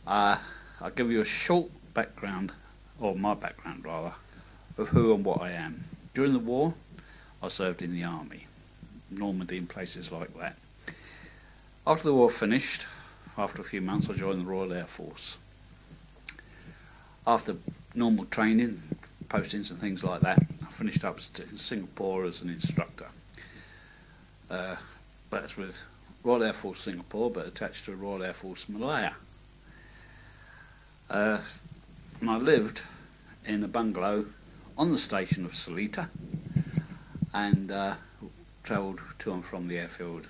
I'll give you a short background, or my background rather, of who and what I am. During the war, I served in the army, Normandy and places like that. After the war finished, after a few months, I joined the Royal Air Force. After normal training, postings and things like that, I finished up in Singapore as an instructor. That's with Royal Air Force Singapore, but attached to Royal Air Force Malaya. And I lived in a bungalow on the station of Seletar, and travelled to and from the airfield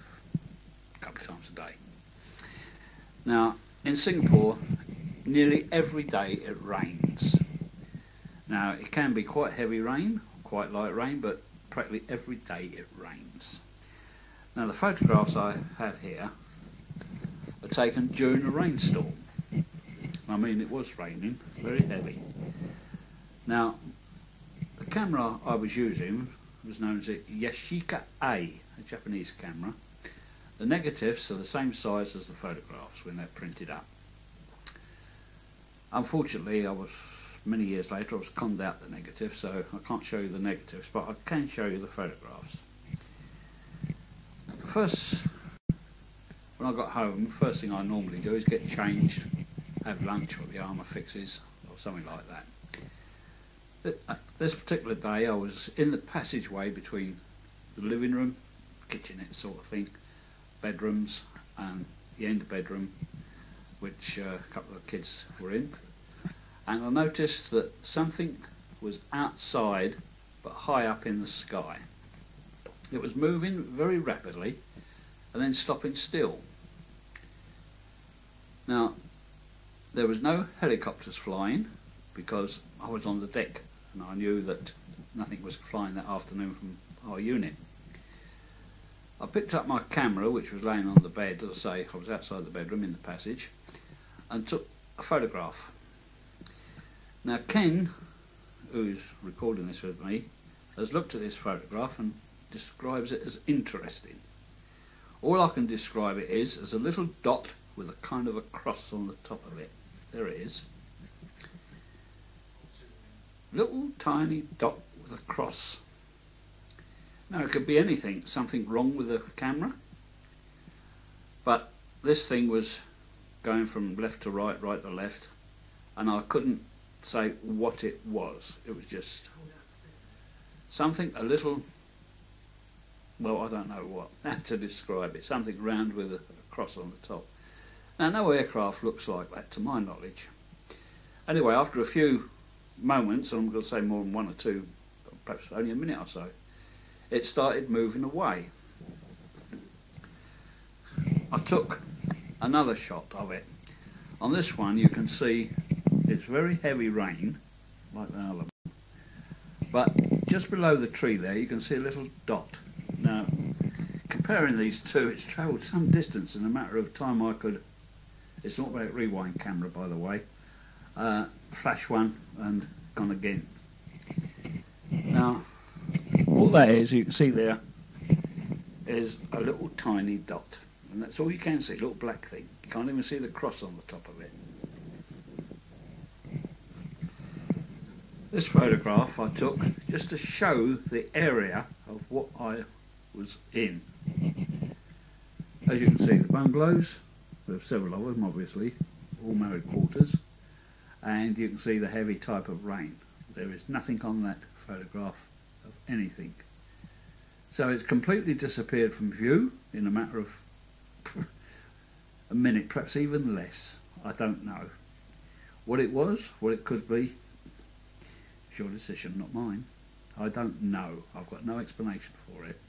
a couple of times a day. Now, in Singapore, nearly every day it rains. Now, it can be quite heavy rain, quite light rain, but practically every day it rains. Now, the photographs I have here are taken during a rainstorm. I mean, it was raining, very heavy. Now, the camera I was using was known as a Yashica A, a Japanese camera. The negatives are the same size as the photographs when they're printed up. Unfortunately, many years later, I was conned out the negative, so I can't show you the negatives, but I can show you the photographs. When I got home, first thing I normally do is get changed, have lunch with the armour fixes, or something like that. This particular day, I was in the passageway between the living room, kitchenette sort of thing, bedrooms, and the end bedroom, which a couple of kids were in, and I noticed that something was outside but high up in the sky. It was moving very rapidly and then stopping still. Now, there was no helicopters flying because I was on the deck and I knew that nothing was flying that afternoon from our unit. I picked up my camera, which was laying on the bed. As I say, I was outside the bedroom in the passage, and took a photograph. Now, Ken, who's recording this with me, has looked at this photograph and describes it as interesting. All I can describe it is as a little dot with a kind of a cross on the top of it. There it is. Little tiny dot with a cross. Now, it could be anything, something wrong with the camera, but this thing was going from left to right, right to left, and I couldn't say what it was. It was just something a little, well, I don't know how to describe it, something round with a cross on the top. Now, no aircraft looks like that to my knowledge. Anyway, after a few moments, and I'm going to say more than one or two, perhaps only a minute or so, it started moving away. I took another shot of it. On this one you can see it's very heavy rain, like the other one, but just below the tree there you can see a little dot. Now, comparing these two, it's travelled some distance in a matter of time. It's not about rewind camera, by the way, flash one and gone again. Now, all that is, you can see there, is a little tiny dot, and that's all you can see, a little black thing. You can't even see the cross on the top of it. This photograph I took just to show the area of what I was in. As you can see, the bungalows, there are several of them obviously, all married quarters, and you can see the heavy type of rain. There is nothing on that photograph of anything. So it's completely disappeared from view in a matter of a minute, perhaps even less. I don't know. What it was, what it could be, it's your decision, not mine. I don't know. I've got no explanation for it.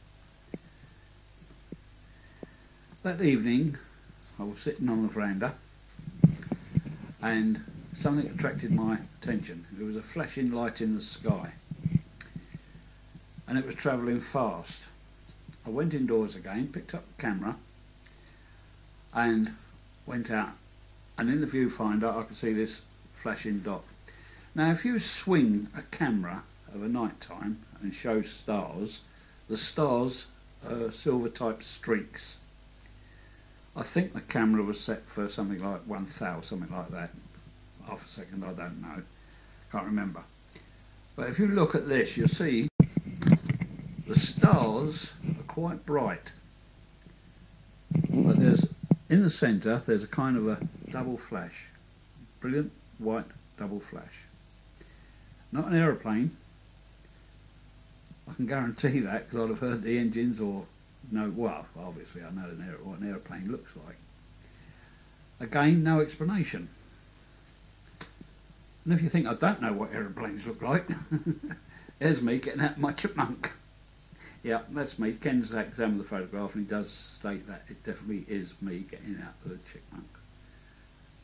That evening I was sitting on the veranda and something attracted my attention. There was a flashing light in the sky and it was travelling fast. I went indoors again, picked up the camera and went out, and in the viewfinder I could see this flashing dot. Now, if you swing a camera of a night time and show stars, the stars are silver type streaks. I think the camera was set for something like 1,000, something like that. Half a second, I don't know. Can't remember. But if you look at this, you'll see the stars are quite bright. But there's, in the centre, there's a kind of a double flash. Brilliant white double flash. Not an aeroplane. I can guarantee that because I'd have heard the engines or no, well, obviously I know what an aeroplane looks like. Again, no explanation. And if you think I don't know what aeroplanes look like, there's me getting out my chipmunk. Yeah, that's me. Ken's examined the photograph and he does state that it definitely is me getting out of the chipmunk.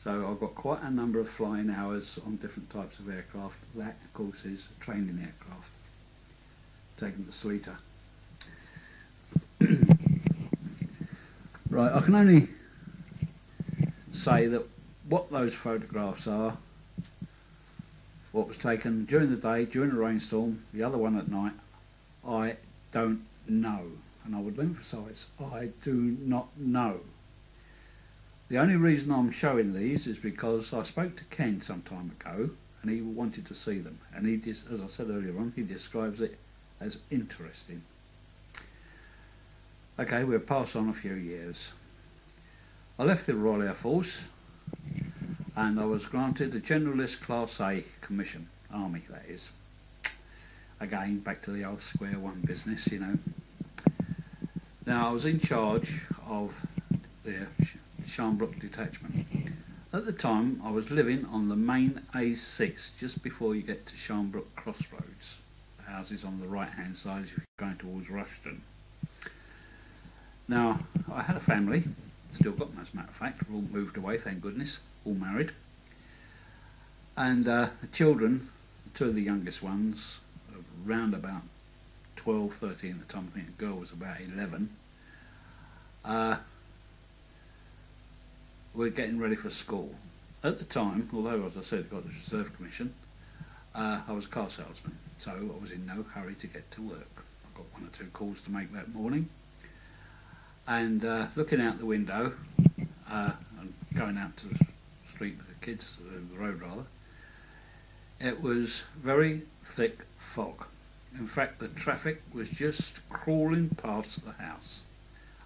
So I've got quite a number of flying hours on different types of aircraft. That, of course, is a training aircraft, taken to Sleater. Right, I can only say that what those photographs are, what was taken during the day, during a rainstorm, the other one at night, I don't know. And I would emphasise, I do not know. The only reason I'm showing these is because I spoke to Ken some time ago and he wanted to see them. And he just, as I said earlier on, he describes it as interesting. Okay, we'll pass on a few years. I left the Royal Air Force and I was granted a Generalist Class A commission, Army that is. Again, back to the old square one business, you know. Now I was in charge of the Sharnbrook detachment. At the time I was living on the main A6 just before you get to Sharnbrook Crossroads. The houses on the right hand side as you're going towards Rushden. Now I had a family, still got them as a matter of fact, all moved away thank goodness, all married. And the children, two of the youngest ones, around about 12, 13 at the time, I think the girl was about 11, were getting ready for school. At the time, although as I said I got the reserve commission, I was a car salesman, so I was in no hurry to get to work. I got one or two calls to make that morning, and looking out the window and going out to the street with the kids, the road rather, it was very thick fog. In fact, the traffic was just crawling past the house.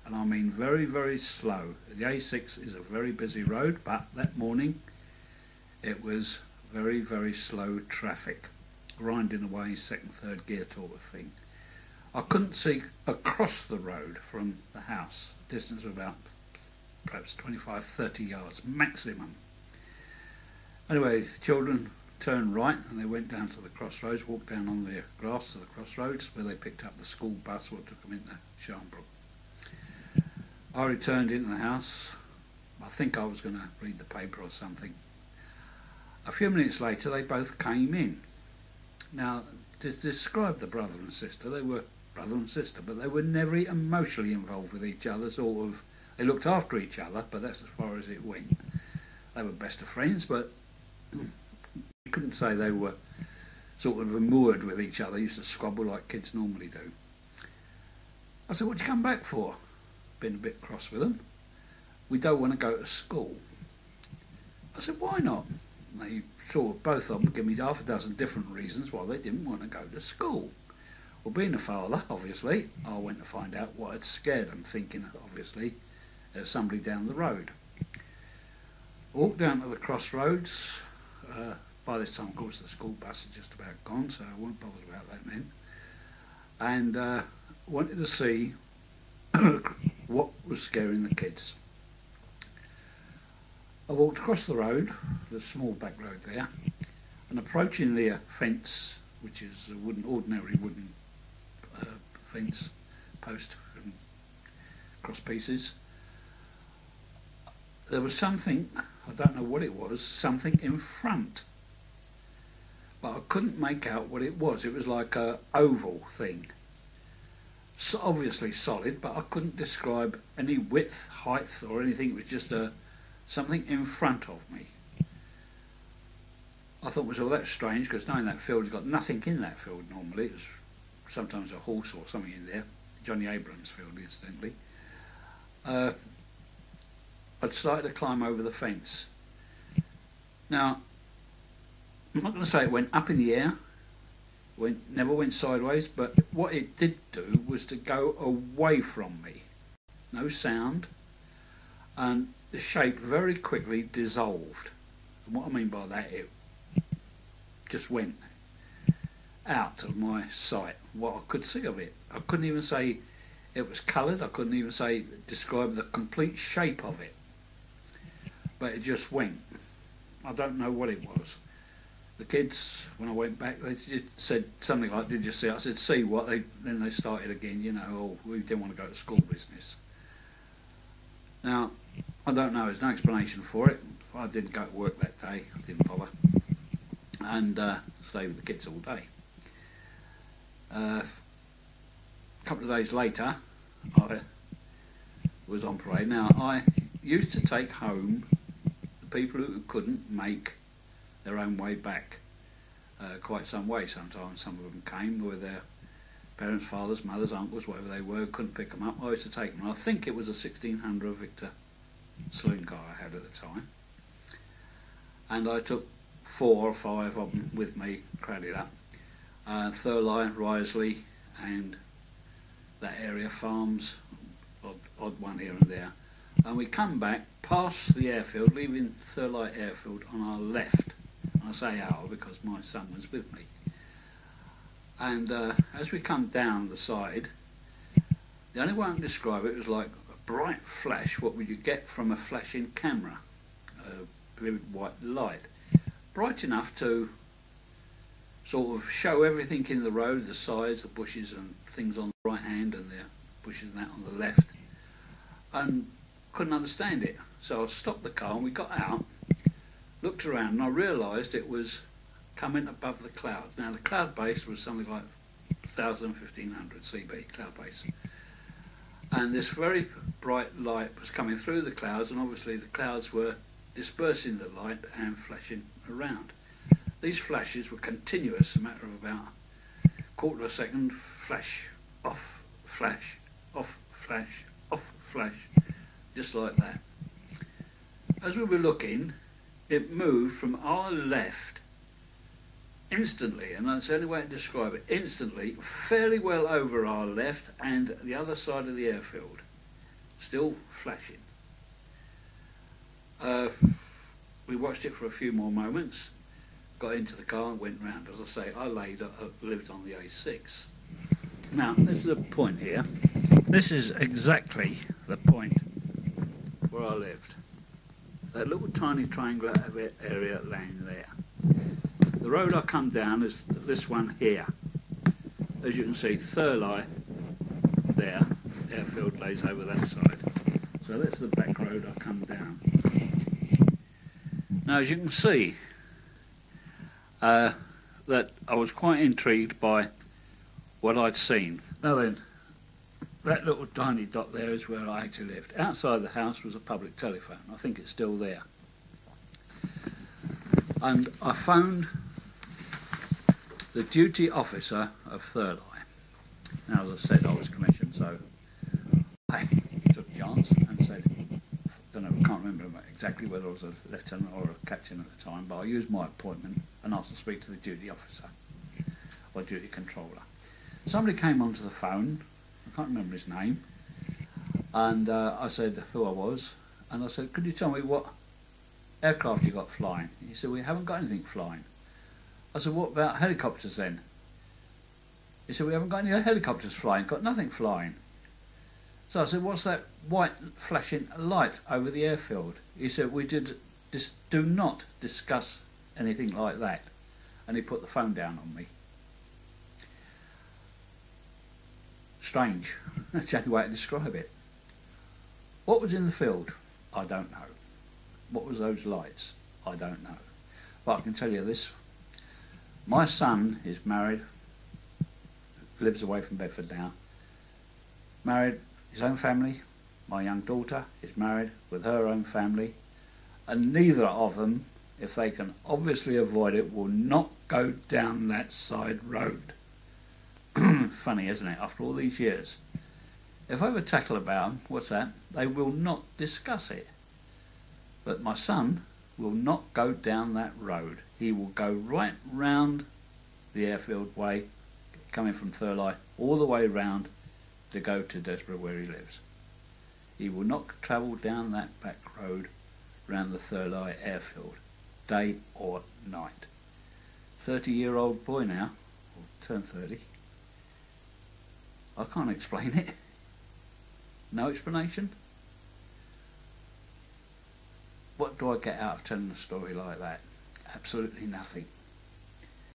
And I mean very, very slow. The A6 is a very busy road, but that morning it was very, very slow traffic, grinding away second, third gear sort of thing. I couldn't see across the road from the house, distance of about perhaps 25, 30 yards maximum. Anyway, the children turned right and they went down to the crossroads, walked down on the grass to the crossroads where they picked up the school bus what took them into Sharnbrook. I returned into the house. I think I was going to read the paper or something. A few minutes later they both came in. Now, to describe the brother and sister, they were brother and sister, but they were never emotionally involved with each other, sort of. They looked after each other, but that's as far as it went. They were best of friends, but you couldn't say they were sort of immured with each other. They used to squabble like kids normally do. I said, "What you come back for?" Been a bit cross with them. "We don't want to go to school." I said, "Why not?" And they sort of, both of them, give me half a dozen different reasons why they didn't want to go to school. Well, being a father, obviously, I went to find out what had scared them, thinking, obviously, there's somebody down the road. I walked down to the crossroads. By this time, of course, the school bus had just about gone, so I wasn't bothered about that then. And wanted to see what was scaring the kids. I walked across the road, the small back road there, and approaching the fence, which is a ordinary wooden fence post and cross pieces, there was something, I don't know what it was, something in front. But I couldn't make out what it was. It was like a oval thing. So obviously solid, but I couldn't describe any width, height or anything. It was just something in front of me. I thought, well, that's strange, because knowing that field, you've got nothing in that field normally. It was sometimes a horse or something in there. Johnny Abrams field, incidentally. I'd started to climb over the fence. Now, I'm not going to say it went up in the air, never went sideways, but what it did do was to go away from me. No sound, and the shape very quickly dissolved. And what I mean by that, it just went out of my sight, what I could see of it. I couldn't even say it was coloured, I couldn't even say describe the complete shape of it. But it just went. I don't know what it was. The kids, when I went back, they said something like, "Did you see?" I said, "See what?" Then they started again, you know, "Oh, we didn't want to go to school business." Now, I don't know, there's no explanation for it. I didn't go to work that day, I didn't bother, and stayed with the kids all day. A couple of days later, I was on parade. Now, I used to take home the people who couldn't make their own way back, quite some way sometimes. Some of them came with their parents, fathers, mothers, uncles, whatever they were, couldn't pick them up. I used to take them. I think it was a 1600 Victor saloon car I had at the time, and I took 4 or 5 of them with me, crowded up, Thurley, Risley and that area, farms, odd one here and there, and we come back past the airfield, leaving Thurley Airfield on our left. I say our because my son was with me. And as we come down the side, the only way I can describe it was like a bright flash. What would you get from a flashing camera? A vivid white light. Bright enough to sort of show everything in the road, the sides, the bushes and things on the right hand and the bushes and that on the left. And couldn't understand it. So I stopped the car and we got out, looked around, and I realised it was coming above the clouds. Now the cloud base was something like 1,000, 1,500 CB, cloud base. And this very bright light was coming through the clouds, and obviously the clouds were dispersing the light and flashing around. These flashes were continuous, a matter of about a quarter of a second, flash, off, flash, off, flash, off, flash, just like that. As we were looking, it moved from our left instantly, and that's the only way to describe it, instantly, fairly well over our left and the other side of the airfield, still flashing. We watched it for a few more moments, got into the car and went round. As I say, I lived on the A6. Now, this is a point here. This is exactly the point where I lived. That little tiny triangular area laying there. The road I come down is this one here. As you can see, Thurley there, airfield lays over that side. So that's the back road I come down. Now, as you can see, that I was quite intrigued by what I'd seen. Now then, that little tiny dot there is where I actually lived. Outside the house was a public telephone. I think it's still there. And I phoned the duty officer of Thurley. Now, as I said, I was commissioned, so I took a chance and said, I can't remember exactly whether I was a lieutenant or a captain at the time, but I used my appointment and asked to speak to the duty officer or duty controller. Somebody came onto the phone, I can't remember his name, and I said who I was, and I said, could you tell me what aircraft you got flying? He said, we haven't got anything flying. I said, what about helicopters then? He said, we haven't got any helicopters flying, got nothing flying. So I said, what's that white flashing light over the airfield? He said, we do not discuss anything like that. And he put the phone down on me. Strange. That's the only way to describe it. What was in the field? I don't know. What was those lights? I don't know. But I can tell you this. My son is married, lives away from Bedford now, married, his own family. My young daughter is married with her own family, and neither of them, if they can obviously avoid it, will not go down that side road. Funny, isn't it, after all these years? If I ever tackle about them, what's that? They will not discuss it. But my son will not go down that road. He will go right round the Airfield way, coming from Thurley, all the way round to go to Desborough where he lives. He will not travel down that back road round the Thurley Airfield, day or night. 30-year-old boy now, or turned 30. I can't explain it. No explanation. What do I get out of telling a story like that? Absolutely nothing.